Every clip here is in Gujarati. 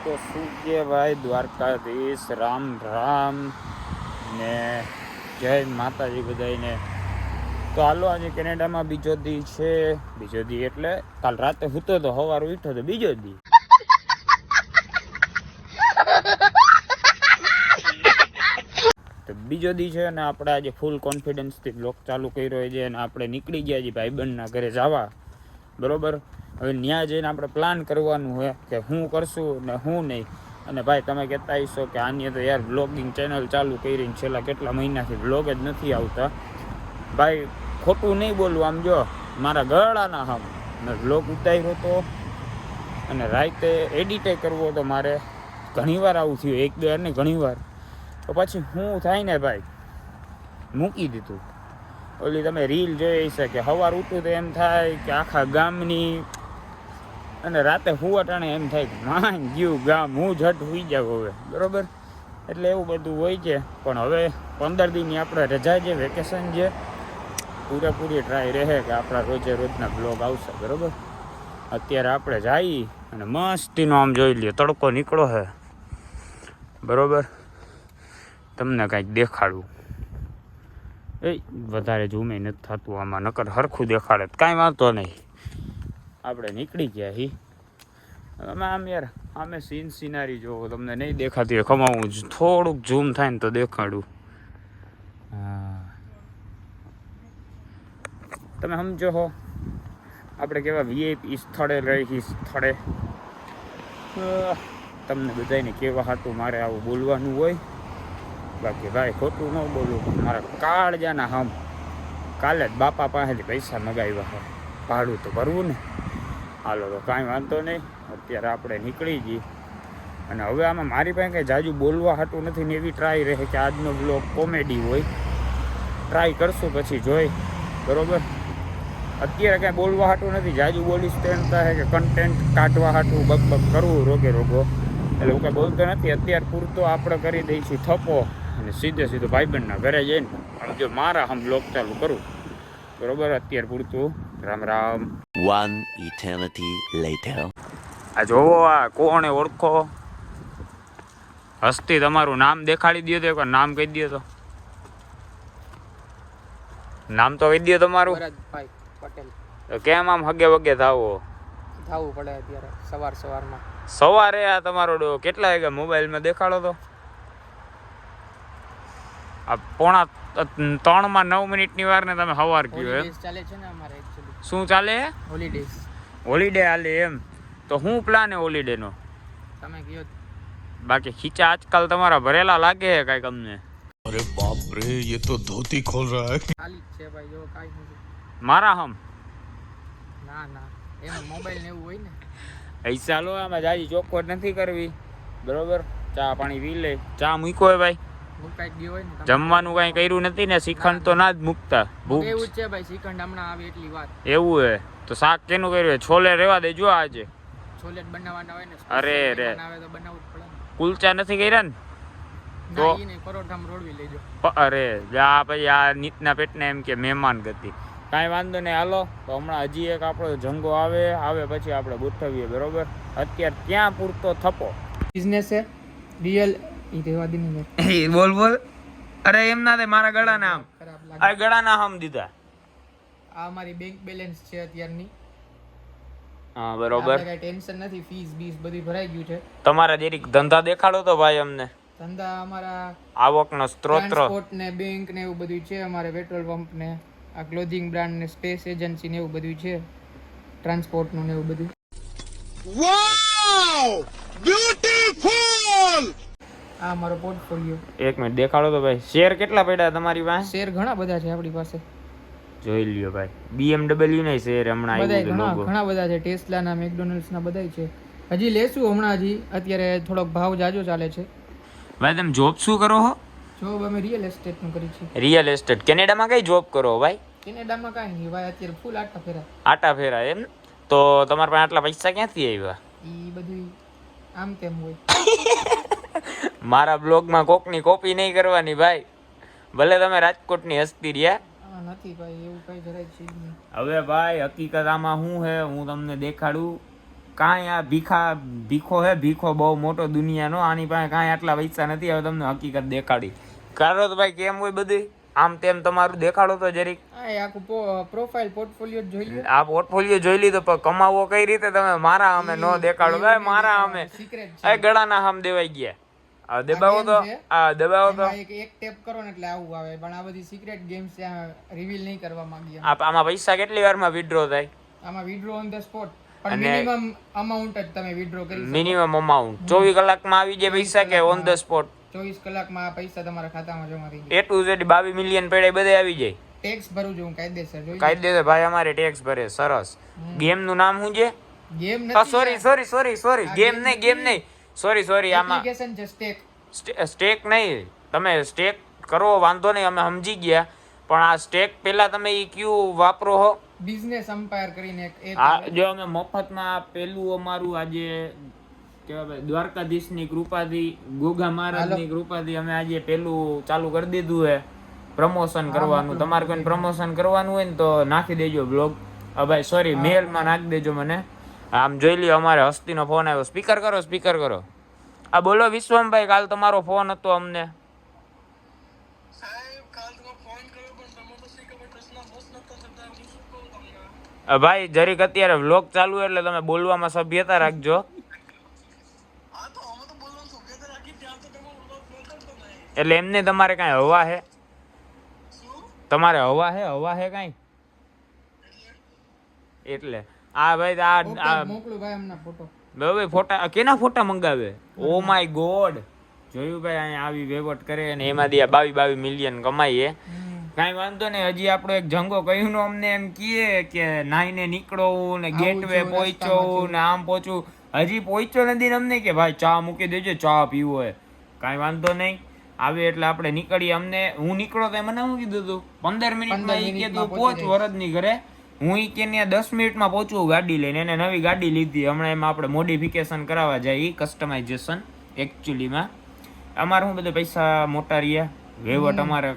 તો શું કે ભાઈ દ્વારકાધીશ રામ રામ ને જય માતાજી બધાને. તો હાલો આજે કેનેડામાં બીજો દી છે. બીજો દી એટલે કાલ રાતે સૂતો તો સવારે ઉઠ્યો તો બીજો દી. તો બીજો દી છે ને આપણે આજે ફૂલ કોન્ફિડન્સથી બ્લોગ ચાલુ કર્યો છે અને આપણે નીકળી ગયા છીએ ભાઈબંધના ઘરે જવા. બરોબર, હવે ત્યાં જઈને આપણે પ્લાન કરવાનું હોય કે શું કરશું ને શું નહીં. અને ભાઈ તમે કહેતા હશો કે આની તો યાર બ્લોગિંગ ચેનલ ચાલુ કરીને છેલ્લા કેટલા મહિનાથી બ્લોગ જ નથી આવતા. ભાઈ ખોટું નહીં બોલવું, આમ જો મારા ગળાના હમ મેં બ્લોગ ઉતાર્યો હતો અને રાતે એડિટે કરવો તો મારે ઘણીવાર આવું થયું, એક બે વાર નહીં ઘણીવાર. તો પછી શું થાય ને ભાઈ, મૂકી દીધું. ઓલી તમે રીલ જોઈ હશે કે સવાર ઉઠું તો એમ થાય કે આખા ગામની, અને રાતે હુવાટાણે એમ થાય કે માન ગયું ગામ, હું ઝટ સુઈ જાઉં હવે. બરાબર, એટલે એવું બધું હોય છે. પણ હવે 15 દિનની આપણે રજા છે, વેકેશન છે, પૂરેપૂરી ટ્રાય રહે કે આપણા રોજે રોજના બ્લોગ આવશે. બરાબર, અત્યારે આપણે જઈએ અને મસ્તીનો આમ જોઈ લઈએ, તડકો નીકળો છે. બરાબર, તમને કાંઈક દેખાડું. વધારે ઝૂમે નથી થતું આમાં, નકર સરખું દેખાડે કાંઈ વાંધો નહીં. આપણે નીકળી ગયા હી. અમે આમ યાર આમે સિનારી જોવો, તમને નહીં દેખાતી હોય કમાવું, થોડુંક ઝૂમ થાય ને તો દેખાડું. હા, તમે સમજો હો આપણે કેવા વીઆઈપી સ્થળે રહી સ્થળે. તમને બધાને કેવા હાટું મારે આવું બોલવાનું હોય. બાકી ભાઈ ખોટું ન બોલું, મારા કાળજાના હમ કાલે જ બાપા પાસેથી પૈસા મગાવ્યા છે, ભાડું તો ભરવું ને. હાલો તો કાંઈ વાંધો નહીં, અત્યારે આપણે નીકળી જઈએ. અને હવે આમાં મારી પાસે કંઈ જાજુ બોલવા હાટું નથી ને એવી ટ્રાય રહે કે આજનો બ્લોગ કોમેડી હોય. ટ્રાય કરશું પછી જોઈ. બરાબર, અત્યારે કાંઈ બોલવા હાટું નથી, જાજુ બોલીશ તો એમ થાય કે કન્ટેન્ટ કાઢવા હાટું બક કરવું રોગે રોગો, એટલે હું કાંઈ બોલતો નથી. અત્યારે પૂરતો આપણે કરી દઈશું થપ્પો અને સીધો ભાઈબંધના ઘરે જઈને જો મારા હમ બ્લોગ ચાલુ કરું. બરોબર, અત્યારે પૂરતું Ram Ram. One eternity later. આ જોવો, આ કોણે ઓળખો? હસ્તી તમારું નામ દેખાડી દો તો એકવાર નામ કહી દો તો. નામ તો કહી દો તમારું. ભરતભાઈ પટેલ. તો કેમ આમ હગે વગે થાવો? થાવું પડે અત્યારે સવારમાં. સવારે આ તમારો કેટલા વાગ્યા મોબાઈલમાં દેખાડો તો? આ 3:09 વાર ને તમે સવાર કયો એમ? ચાલે છે ને અમારે એક્ચ્યુઅલી. શું ચાલે? હોલિડે હાલે એમ? તો શું પ્લાન હે હોલિડે નો? તમે કયો. બાકી ખીચા આજકાલ તમારા ભરેલા લાગે છે કાંઈક અમને. अरे बाप रे, ये तो धोती खोल रहा है. ખાલી છે ભાઈ, જો કાઈ નથી. મારા હમ ના એમાં મોબાઈલ ને એવું હોય ને. પૈસા લો, આમાં જાજી ચોખવટ નથી કરવી. બરોબર, ચા પાણી પી લે. ચા મૂકો હે ભાઈ? મુકાઈ ગયો હોય ને. જમવાનું કાંઈ કર્યું નથી ને? શ્રીખંડ તો ના જ મૂકતા. ભૂખ એવું જ છે ભાઈ, શ્રીખંડ હમણાં આવે એટલી વાત. એવું હે તો શાક કેનું કર્યું? છોલે રેવા દેજો આજે. છોલે જ બનાવવાના હોય ને. અરે રે, બનાવે તો બનાવવું જ પડે ને. કુલચા નથી કર્યા ને? તો ના, ઈ નહીં, પરોઠામાં રોડવી લેજો. અરે જા ભાઈ, આ નીતના પેટને એમ કે મહેમાન ગતિ. કાંઈ વાંધો નહીં, હાલો. તો હમણાં હજી એક આપણો જંગો આવે પછી આપણે ગોઠવીએ. બરોબર, અત્યારે ત્યાં પૂરતો થપ્પો બિઝનેસ છે રિયલ. ઈ રેવા દે ને. બોલ. અરે એમ ના મારા ગળાના આમ, ખરાબ લાગે. આ ગળાના આમ દીધા. આ અમારી બેંક બેલેન્સ છે અત્યારની. હા બરોબર, આપણે કાંઈ ટેન્શન નથી, ફીસ બીસ બધું ભરાઈ ગયું છે. તમારા જેરીક ધંધા દેખાડો તો ભાઈ અમને. ધંધા અમારા આવકનો સ્ત્રોત. ટ્રાન્સપોર્ટ ને બેંક ને એવું બધું છે અમારે. પેટ્રોલ પંપ ને આ ક્લોથિંગ બ્રાન્ડ ને સ્પેસ એજન્સી ને એવું બધું છે. ટ્રાન્સપોર્ટ નું ને એવું બધું. Wow! Beautiful! આ અમારો પોર્ટફોલિયો. એક મિનિટ દેખાડો તો ભાઈ. શેર કેટલા પડ્યા તમારી પાસે? શેર ઘણા બધા છે આપણી પાસે. જોઈ લ્યો ભાઈ, BMW ને શેર હમણાં બધાય આવ્યું છે. ઘણા બધા છે. ટેસ્લા ના, મેકડોનલ્ડ્સ ના બધાય છે. હજી લેશું હમણાં. હજી અત્યારે થોડોક ભાવ જાજો ચાલે છે. ભાઈ તમે જોબ શું કરો છો? જોબ અમે રિયલ એસ્ટેટ નું કરી છે. Real estate. કેનેડામાં કઈ જોબ કરો ભાઈ? કેનેડામાં કાંઈ નહીં ભાઈ, અત્યારે ફૂલ આટા ફેરા. આટા ફેરા એમ? તો તમારા પાસે આટલા પૈસા ક્યાંથી આવ્યા? ઈ બધું આમ તેમ હોય. મારા બ્લોગમાં કોકની કોપી નહીં કરવાની ભાઈ, ભલે તમે રાજકોટની હસ્તી રહ્યા. નથી ભાઈ, એવું કઈ જરાય છે જ નહીં. હવે ભાઈ હકીકત આમાં શું હે હું તમને દેખાડું. કાંઈ આ ભીખો બહુ મોટો દુનિયાનો, આની પાસે કાંઈ આટલા પૈસા નથી. હવે તમને હકીકત દેખાડી કાઢો તો ભાઈ કેમ હોય બધી આમ તેમ તમારું દેખાડો તો જરીક. આ આખું પ્રોફાઇલ પોર્ટફોલિયો જોઈ લો. આ પોર્ટફોલિયો જોઈ લીધો પણ કમાવો કઈ રીતે તમે મારા અમે નો દેખાડો ભાઈ, મારા અમે સિક્રેટ એ ગળાના હામ દેવાઈ ગયા. આ દબાવો તો એક ટેપ કરો ને એટલે આવું આવે, પણ આ બધી સિક્રેટ ગેમ્સ છે, રિવીલ નહીં કરવા માંગીએ. આમાં પૈસા કેટલી વારમાં વિથડ્રો થાય? આમાં વિથડ્રો ઓન ધ સ્પોટ, પણ મિનિમમ અમાઉન્ટ જ તમે વિથડ્રો કરી શકો. મિનિમમ અમાઉન્ટ 24 કલાકમાં આવી જાય પૈસા કે ઓન ધ સ્પોટ? 24 કલાકમાં આ પૈસા તમારા ખાતામાં જમા થઈ A to Z 22 મિલિયન પેડે બધે આવી જાય. ટેક્સ ભરું છું કાયદેસર, જોઈ કાયદેસર ભાઈ અમારે ટેક્સ ભરે. સરસ. ગેમ નું નામ શું છે? ગેમ નથી, સોરી ગેમ નહીં સોરી આમાં એપ્લિકેશન છે સ્ટેક નહીં. તમે સ્ટેક કરો વાંધો નહીં, અમે સમજી ગયા, પણ આ સ્ટેક પેલા તમે ઈ ક્યુ વાપરો હો? બિઝનેસ એમ્પાયર કરીને એક જો અમે મફતમાં પેલું અમારું આજે કેવા ભાઈ દ્વારકાધીશની કૃપાથી, ગોગા મહારાજની કૃપાથી અમે આજે પેલું ચાલુ કરી દીધું છે પ્રમોશન કરવાનું. તમારે કોઈ પ્રમોશન કરવાનું હોય ને તો નાખી દેજો બ્લોગ. ભાઈ સોરી મેલમાં નાખી દેજો મને. આમ જોઈ લ્યો અમારે હસ્તીનો ફોન આવ્યો. સ્પીકર કરો. આ બોલો વિશ્વમભાઈ, કાલ તમારો ફોન હતો અમને. ભાઈ જરીક અત્યારે વ્લોગ ચાલુ એટલે તમે બોલવામાં સભ્યતા રાખજો. એટલે એમને તમારે કઈ હવા હે? તમારે હવા હે કઈ? એટલે આ ભાઈ આ મોકલું ભાઈ એમના ફોટો. ભાઈ ફોટા કેના ફોટા મંગાવે? ઓ માય ગોડ. જોયું ભાઈ અહીંયા આવી વેવટ કરે ને એમાંથી આ 22 મિલિયન કમાઈએ. કાંઈ વાંધો નહીં. હજી આપણો એક જંગો કહ્યું ને અમને એમ કીએ કે નાઈને નીકળો ને ગેટવે પહોંચો ને આમ પહોંચું. હજી પહોંચ્યો નથી ને અમને કે ભાઈ ચા મૂકી દેજો, ચા પીવો હોય. કાંઈ વાંધો નહીં, આવે એટલે આપણે નીકળીએ. અમને હું નીકળો તો મને શું કીધું હતું 15 મિનિટમાં ઈ કીધું પહોંચ વરદની ઘરે. હું ઈ કે ત્યાં 10 મિનિટમાં પહોંચું ગાડી લઈને. એને નવી ગાડી લીધી હમણાં, એમાં આપણે મોડિફિકેશન કરાવવા જાય, કસ્ટમાઇઝેશન. એકચ્યુઅલીમાં અમારે શું બધે પૈસા મોટા રહ્યા, વેવટ અમારે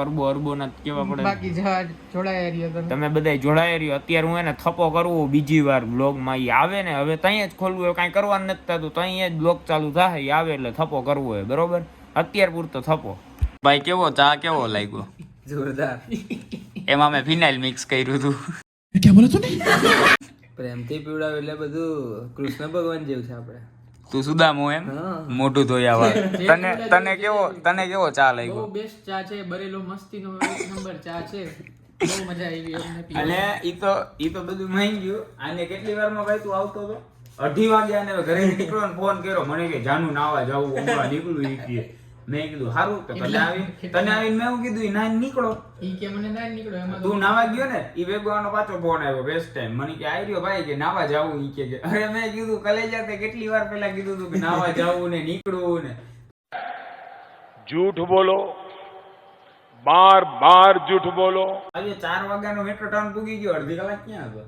અરબો ના કેવા પડે. બાકી જોડાયા રહ્યો તમે બધા જોડાયા રહ્યો. અત્યારે હું એને થપ્પો કરવું બીજી વાર બ્લોગમાં. ઈ આવે ને હવે ત્યાં જ ખોલવું, કાંઈ કરવાનું નથી થતું, ત્યાં જ બ્લોગ ચાલુ થાય. ઈ આવે એટલે થપ્પો કરવો હોય, બરોબર? અત્યાર પૂરતો થપ્પો. ભાઈ કેવો ચા કેવો લાગ્યો? જોરદાર. એમાં મેં ફિનાઇલ મિક્સ કર્યું હતું. પ્રેમથી પીવડાવે એટલે બધું કૃષ્ણ ભગવાન જેવું છે આપણે. તું સુદામો એમ મોટું ધોયા વાળ. તને કેવો ચા લાગ્યો? બહુ બેસ્ટ ચા છે, બરેલો મસ્તીનો એક નંબર ચા છે, બહુ મજા આવી અમને પીવા. અને ઈ તો બધું માંગી ગયું. આને કેટલી વારમાં ભાઈ તું આવતો હતો? 2:30 વાગ્યા ને ઘરે નીકળવાનો ફોન કર્યો મને કે જાનું નાવા જાવું, હમણાં નીકળું. ઈ કે મેં કીધું સારું તો તને આવીને મેં એવું કીધું ઈ નાઈને નીકળો. ઈ કે મને નાઈ નીકળો. એમાં તું નાવા ગયો ને ઈ વેગવાનો પાછો ફોન આવ્યો બેસ્ટ ટાઈમ. મને કે આવી રહ્યો ભાઈ કે નાવા જાવું. ઈ કે અરે મેં કીધું કલેજા તે કેટલી વાર પહેલા કીધું તું કે નાવા જાવું ને નીકળવું ને. झूठ बोलो, बार झूठ बोलो. આજે 4 વાગ્યાનો મેટ્રો ટાઉન પૂગી ગયો. અડધી કલાક ક્યાં હતો?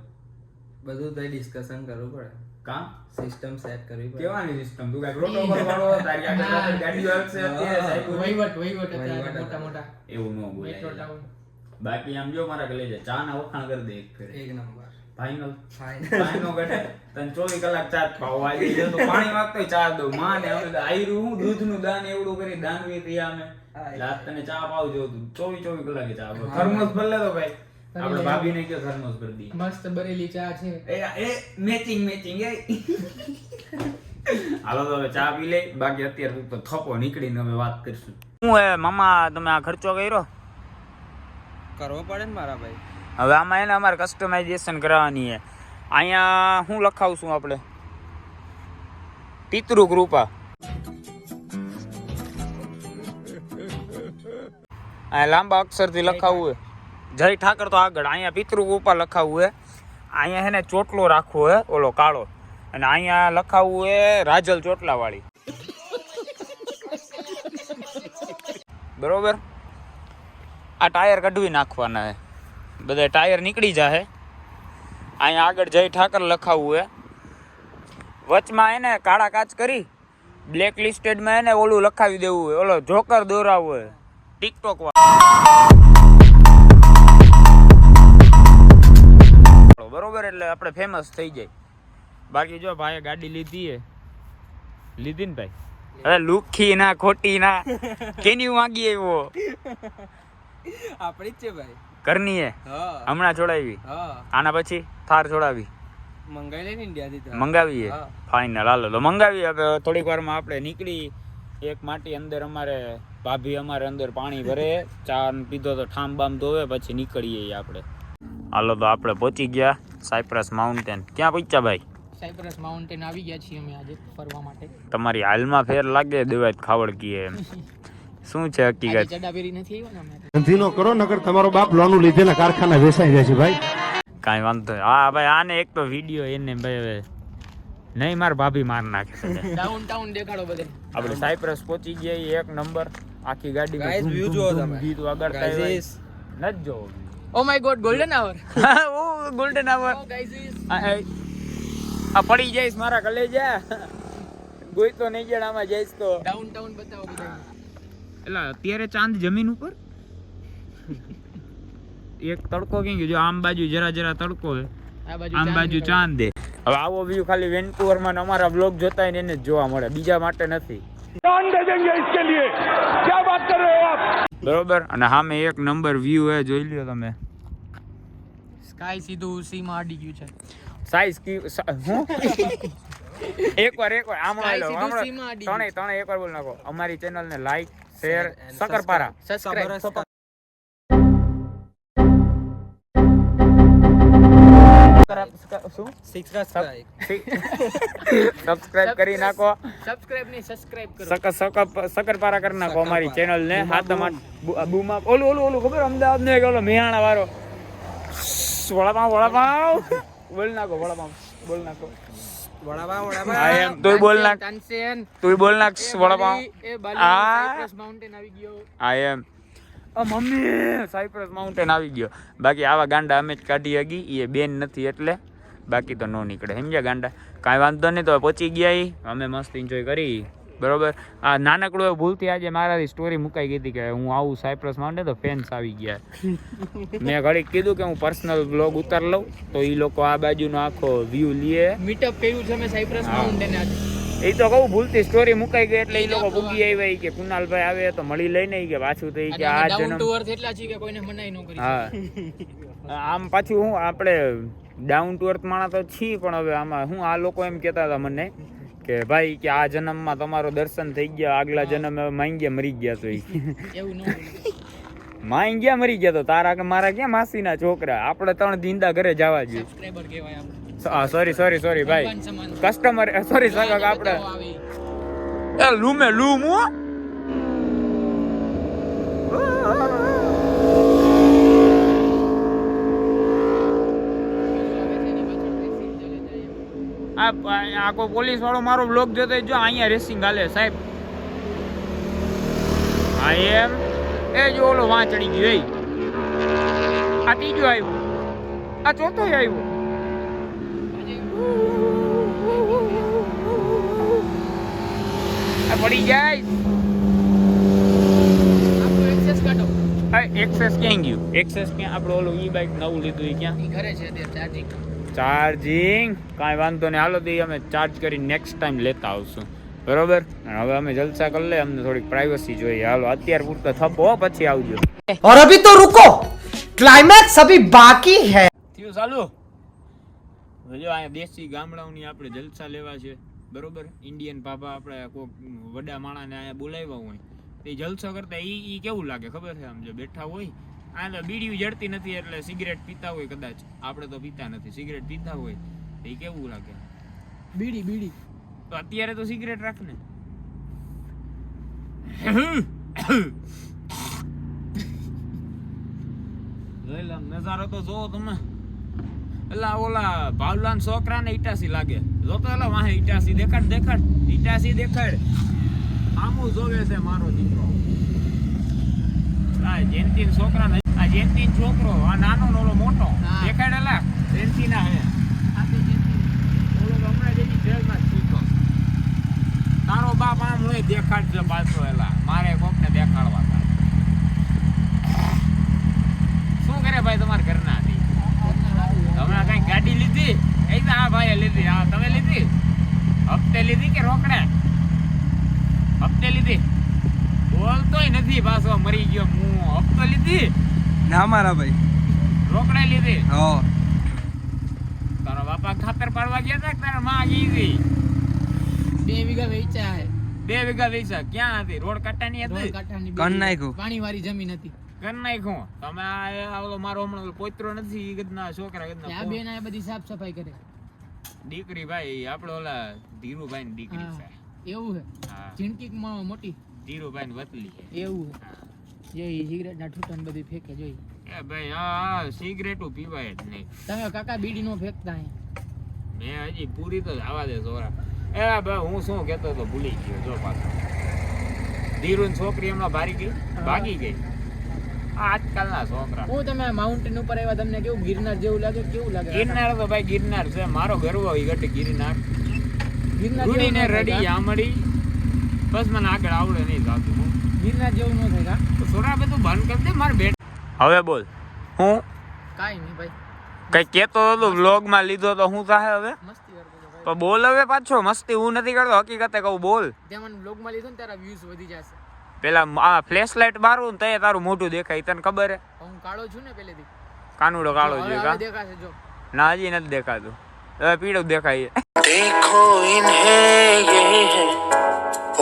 બધું તો ડિસ્કશન કરવું પડે, કામ સિસ્ટમ સેટ કરવી પડે. કેવાની સિસ્ટમ? તું કઈ પ્રોટોકોલ વાળો તારી આગળ ગાડીઓ આવશે અત્યારે સાહેબ વહીવટ હતા મોટા એવું ન બોલાય. Metro town. બાકી આમ જો મારા કલેજા ચા ના વખાણ કરી દે એક ફેરે. એક નંબર ફાઇનલ ફાઇનલ. નો ઘટે તને 24 કલાક ચા જ પાવ. આજે જો તો પાણી માંગતો ચા દઉં માં ને અમે આયરું હું દૂધનું દાન એવડું કરી દાનવી રહ્યા અમે. રાત તને ચા પાવ જો તું 24 કલાકે ચા પાવ. થર્મોસ ભર લે તો ભાઈ. આપણે ભાભીને કયો થર્મોસ ભર દી. મસ્ત બરેલી ચા છે. એ મેચિંગ એ હાલો તો હવે ચા પી લે. બાકી અત્યારે તો થપ્પો નીકળીને અમે વાત કરીશું. શું હે મામા તમે આ ખર્ચો કર્યો? કરવો પડે ને મારા ભાઈ. હવે આમાં એને અમારે કસ્ટમાઇઝેશન કરવાની છે. અહીંયા શું લખાવશું આપણે? પિતૃ કૃપા. આ લાંબા અક્ષરથી લખાવવું હે જય ઠાકર તો આગળ. અહીંયા પિતૃ કૃપા લખાવવું હે. અહીંયા એને ચોટલો રાખવો હે ઓલો કાળો, અને અહીંયા લખાવવું હે રાજલ ચોટલા વાળી. બરોબર. આ ટાયર કઢવી નાખવાના હે. બધા ટાયર નીકળી જાહે. અહીંયા આગળ જય ઠાકર લખાવવું હે. વચમાં એને કાળા કાચ કરી બ્લેક લિસ્ટેડમાં એને ઓલું લખાવી દેવું હોય, ઓલો જોકર દોરાવવો હોય ટિકટોક વાળો. બરોબર, એટલે આપણે ફેમસ થઈ જાય. બાકી જો ભાઈએ ગાડી લીધી ને ભાઈ. અરે લુખી ના ખોટી ના કેની માંગી આવ્યો આપણી જ છે ભાઈ. કરની હે હા હમણાં છોડાવી. હા આના પછી થાર છોડાવી મંગાઈ લે ને ઇન્ડિયાથી તો. મંગાવીએ હા. ફાઇનલ હાલો તો મંગાવીએ. હવે થોડીક વારમાં આપણે નીકળી. એક માટી અંદર અમારે ભાભી અમારે અંદર પાણી ભરે, ચા પીધો તો ઠામ બામ ધોવે, પછી નીકળીએ આપણે. હાલો તો આપણે પહોંચી ગયા સાયપ્રસ માઉન્ટેન. ક્યાં પહોંચ્યા ભાઈ? સાયપ્રસ માઉન્ટેન આવી ગયા છીએ અમે આજે ફરવા માટે. તમારી હાલમાં ફેર લાગે દેવાય ખાવડકી એમ. શું છે આજે હકીકત? ચડાવેરી નથી આવ્યો ને અમે. ધંધીનો કરો નકર તમારો બાપ લોનું લીધેલા કારખાના વેચાઈ જાય છે ભાઈ. કાંઈ વાંધો નહીં. હા ભાઈ આને એક તો વિડીયો એને ભાઈ હવે નહીં માર ભાભી માર નાખે છે. ડાઉન ટાઉન દેખાડો બધે. આપણે સાયપ્રસ પહોંચી ગયા એક નંબર. આખી ગાડીમાં Guys, ધૂમ view ધૂમ જુઓ ધૂમ તમે. ગીત વગાડતા Guys, આવ્યા. is- નથી જોવો. Oh my God golden hour. Oh golden hour. Oh guys is આ પડી જઈશ મારા કલેજા. ગોઈ તો નહીં જણ આમાં જઈશ તો. ડાઉન ટાઉન બતાવો બધા. એટલે અત્યારે ચાંદ જમીન ઉપર એક તડકો ક્યાં ગયો? જો આમ બાજુ જરા જરા તડકો હે, આ બાજુ આમ બાજુ ચાંદ દે. હવે આવો વ્યૂ ખાલી વેન્કુવરમાં ને અમારા બ્લોગ જોતા હોય ને એને જ જોવા મળે, બીજા માટે નથી. जान दे देंगे इसके लिए क्या बात कर रहे हो आप? બરોબર. અને સામે એક નંબર વ્યૂ હે, જોઈ લ્યો તમે. સ્કાય સીધું સીમાં અડી ગયું છે. સાઈઝ કી હું એકવાર આમ Sky લો સીધું સીમાં અડી ગયું. ત્રણે એકવાર બોલ નાખો. અમારી ચેનલને લાઈક શેર સકરપારા સબસ્ક્રાઇબ. શું subscribe. સબસ્ક્રાઇબ કરી નાખો. સબસ્ક્રાઇબ નહીં સબસ્ક્રાઇબ કરો. સકરપારા કરી નાખો અમારી ચેનલ ને. હાથમાં બુમા ઓલું ખબર અમદાવાદ નો એક ઓલો મેહાણા વાળો વડાપાવ બોલ નાખો. વડાપાવ બોલ નાખો. વડાપાવ આઈ એમ તુંય બોલ નાખ. તાનસેન તુંય બોલ નાખ વડાપાવ. એ આ. બાલી સાયપ્રસ માઉન્ટેન આવી ગયો. આઈ એમ મમ્મી સાયપ્રસ માઉન્ટેન આવી ગયો. બાકી આવા ગાંડા અમે જ કાઢી હગી. એ બેન નથી એટલે, બાકી તો નો નીકળે. સમજ્યા ગાંડા? કાંઈ વાંધો નહીં. તો પહોંચી ગયા ઈ. અમે મસ્ત એન્જોય કરી. બરોબર. આ નાનકડું એવું ભૂલથી આજે મારાથી સ્ટોરી મુકાઈ ગઈ હતી કે હું આવું સાયપ્રસ માઉન્ટેન, તો ફેન્સ આવી ગયા. મેં ઘડીક કીધું કે હું પર્સનલ બ્લોગ ઉતાર લઉં, તો એ લોકો આ બાજુનો આખો વ્યૂ લે. મીટઅપ કર્યું છે અમે સાયપ્રસ માઉન્ટેન આજે. એ તો કહું ભૂલથી સ્ટોરી મુકાઈ ગઈ એટલે એ લોકો પૂગી આવ્યા. ઈ કે કુનાલભાઈ આવે તો મળી લઈને ઈ કે પાછું તો ઈ કે આ ડાઉન જન્મ. ટુ અર્થ એટલા છે કે કોઈને મનાઈ ન કરી. હા આમ પાછું હું આપણે ડાઉન ટુ અર્થ માણસ તો છીએ, પણ હવે આમાં હું આ લોકો એમ કહેતા હતા મને કે ભાઈ કે આ જન્મમાં તમારો દર્શન થઈ ગયા, આગલા જન્મ માંગ્યા મરી ગયા. તો એવું ન બોલે. માંગ્યા મરી ગયા તો તારા કે મારા ક્યાં માસીના છોકરા? આપણે 3 દિંદા ઘરે જવા જોઈએ. સબસ્ક્રાઇબર કહેવાય આપણે. સોરી ભાઈ, ભગવાન સમાન. કસ્ટમર સોરી આપણે બતાવો આવી. લૂમે લૂમ હો. આ કોઈ પોલીસ વાળો મારો બ્લોગ જોતો હોય, જો અહીંયા રેસિંગ હાલે સાહેબ. હા એમ એ જો ઓલો વાં ચડી ગયો. આ ત્રીજો આવ્યો, આ ચોથો આવ્યો. આ પડી જાય. આપણું એક્સેસ કાઢો. એક્સેસ ક્યાં ગયું? એક્સેસ ક્યાં? આપણે ઓલું ઈ બાઇક નવું લીધું એ ક્યાં? ઈ ઘરે છે તે ચાર્જિંગ. ચાર્જિંગ કાંઈ વાંધો નહીં. હાલો તો અમે ચાર્જ કરી નેક્સ્ટ ટાઈમ લેતા આવશું. બરોબર. અને હવે અમે જલસા કરી લે, અમને થોડીક પ્રાઇવસી જોઈએ. હાલો અત્યાર પૂરતો થપો, પછી આવજો. और अभी तो रुको, क्लाइमैक्स अभी बाकी है. થયું ચાલુ. જો અહીંયા દેશી ગામડાઓની આપણે જલસા લેવા છે. બરોબર. ઇન્ડિયન પાપા આપણે કોઈક વડા માણાને અહીંયા બોલાવ્યા હોય તે જલસો કરતા ઈ કેવું લાગે ખબર છે? આમ જો બેઠા હોય આ તો બીડી જડતી નથી એટલે સિગરેટ પીતા હોય કદાચ. આપણે તો પીતા નથી. સિગરેટ પીતા હોય તો ઈ કેવું લાગે? બીડી તો અત્યારે તો સિગરેટ રાખ ને. નજારો તો જોવો તમે. એલા ઓલા ભાવલાન છોકરા ને ઈટાસી લાગે. જોતો એલા વાહે ઈટાસી દેખાડ ઈટાસી દેખાડ. આમું જોવે છે મારો દીકરો. આ જયંતીન છોકરા ને, આ જયંતીન છોકરો, આ નાનો ને ઓલો મોટો દેખાડ. એલા જયંતી ના હે ઓલો હમણાં જેની જેલમાં છૂટો. તારો બાપ આમ હોય દેખાડજો પાછો. એલા મારે કોકને દેખાડવા હતા. શું કરે ભાઈ તમારા ઘરના? હમણાં કઈ ગાડી લીધી? એ તો હા ભાઈ લીધી. હા તમે લીધી? હપ્તે લીધી કે રોકડે? હપ્તે લીધી. બોલતોય નથી પાછો મરી ગયો. હું હપ્તો લીધી ના મારા ભાઈ. રોકડે લીધી. હો તારા બાપા ખાતર પાડવા ગયા હતા કે તારા માં ગઈ? 2 વીઘા વેચ્યા હે. 2 વીઘા વેચા. ક્યાં હતી? રોડ કાંટાની હતી? રોડ કાંઠાની કર નાખ્યું. પાણીવાળી જમીન હતી. કર નાખ્યું. તમે આ ઓલો મારો હમણાં પોતરો નથી ઈ ગદના છોકરા આ ગદના બેન આ બધી સાફ સફાઈ કરે. દીકરી ભાઈ આપણે ઓલા ધીરુભાઈ ની દીકરી હા, છે. એવું હે. હા જિંદગી મોટી ધીરુભાઈ ની વતલી છે. એવું હે. જોઈ સિગરેટ ના ઠૂઠા બધું ફેંકે જોઈ. એ ભાઈ હા સિગરેટો પીવાય જ નહીં. તમે કાકા બીડી નો ફેંકતા હે. મેં હજી પૂરી તો જવા દે છોરા. એ ભાઈ હું શું કહેતો તો ભૂલી ગયો જો પાછો. ધીરુની છોકરી હમણાં ભાગી ગઈ. આ આજકાલના છોકરા. હું તમે માઉન્ટેન ઉપર આવ્યા તમને કેવું ગિરનાર જેવું લાગે? કેવું લાગે? ગિરનાર તો ભાઈ ગિરનાર છે. મારો ગર્વ હોય ગઢ ગિરનાર. ગિરનાર રૂડીને જેવું ન રડી થાય આમડી બસ મને આગળ આવડે નહીં જાતું. કાં? ગિરનાર જેવું ન થાય કાં? તો છોરા બધું બંધ કરી દે મારે બેટ. હવે બોલ હું કાંઈ નહીં ભાઈ, કઈ કેતો હતો વ્લોગ માં લીધો તો હું થાય હવે? મસ્તી કરતો હતો ભાઈ. તો બોલ હવે પાછો. મસ્તી હું નથી કરતો, હકીકતે કહું બોલ. તે મને બ્લોગમાં લીધો ને તારા વ્યૂઝ વધી જશે. પેલા આ ફ્લેશ લાઇટ મારું ને તે તારું મોઢું દેખાય. તને ખબર હે? હું કાળો છું ને પહેલેથી. કાનુડો કાળો હવે- જોઈએ હવે કા? દેખાશે જો. ના હજી નથી દેખાતું. હવે પીળો દેખાય. देखो इन्हें ये है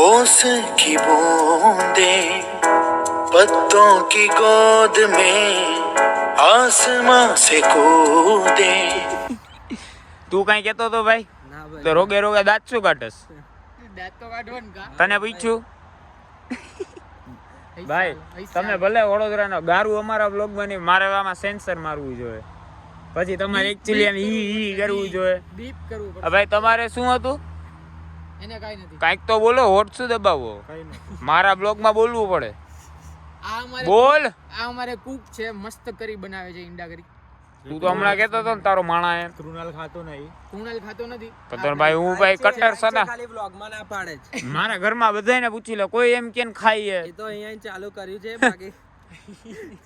ओस की बूंदें पत्तों की गोद में आसमां से कूदे. તું કઈ કેતો તો ભાઈ? ના ભાઈ. તો રોગે રોગે દાંત શું કાઢસ? દાંત તો કાઢવાનું કાં? તને પૂછ્યું? પૈસા- ભાઈ પૈસા. તમે ભલે વડોદરાનો ગારું અમારા બ્લોગમાં નહીં, મારે આમાં સેન્સર મારવું જોઈએ. પછી તમારે એકચ્યુઅલી એમ ઈ કરવું જોઈએ. બીપ કરવું પડે. ભાઈ તમારે શું હતું? એને કાંઈ નથી. કાંઈક તો બોલો. હોટ શું દબાવો? મારા બ્લોગમાં બોલવું પડે. આ અમારે બોલ. આ અમારે કુક છે, મસ્ત કરી બનાવે છે ઈંડા કરી. તું તો હમણાં કહેતો હતો ને તારો માણા એમ. કુણાલ ખાતો નથી. તો તને ભાઈ હું ભાઈ કટ્ટર સદા ખાલી વ્લોગમાં ના પાડે છે. મારા ઘરમાં બધાને પૂછી લે, કોઈ એમ કે ને ખાઈએ. એ તો અહીંયા ચાલુ કર્યું છે બાકી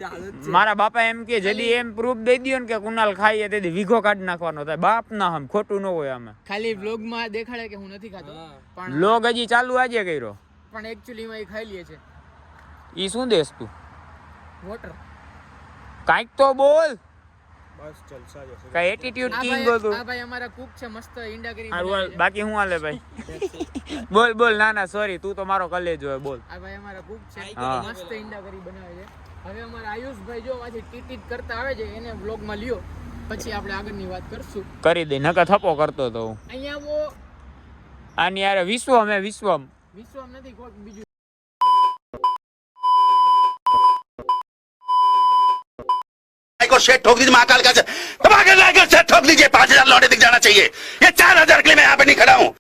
ચાલુ જ છે. મારા બાપા એમ કે જદી એમ પ્રૂફ દઈ દ્યો ને કે કુનાલ ખાઈએ તેથી વીઘો કાઢી નાખવાનો થાય. બાપ ના હમ ખોટું ન હોય આમાં. ખાલી વ્લોગમાં દેખાડે કે હું નથી ખાતો, પણ લોગ હજી ચાલુ આજે કર્યો. પણ એકચ્યુઅલી માં એ ખાઈ લે છે. ઈ શું દેસ તું? વોટર. કાંઈક તો બોલ. કઈ એટીટ્યુડ કિંગ હતું. આ ભાઈ અમારા કુક છે, મસ્ત ઈંડા કરી હારું બનાવે હાલ, છે. બાકી હું હાલે ભાઈ? બોલ બોલ. ના ના સોરી, તું તો મારો કલેજ હોય. બોલ. આ ભાઈ અમારા કુક છે, હા. મસ્ત ઈંડા કરી બનાવે છે. હવે અમારા આયુષભાઈ જો આથી ટીટીટ કરતા આવે છે, એને વ્લોગમાં લ્યો, પછી આપણે આગળની વાત કરશું. કરી દે. નકર થપ્પો કરતો તો હું. અહીંયા વો આની યાર વિશ્વમ હે વિશ્વમ. વિશ્વમ નથી, કોઈક બીજું. को शेट ठोक दीजिए महाकाल का दबा के लाकर शेट ठोक दीजिए 5,000 लौटे दिख जाना चाहिए. ये 4,000 के लिए मैं यहाँ पे नहीं खड़ा हूँ.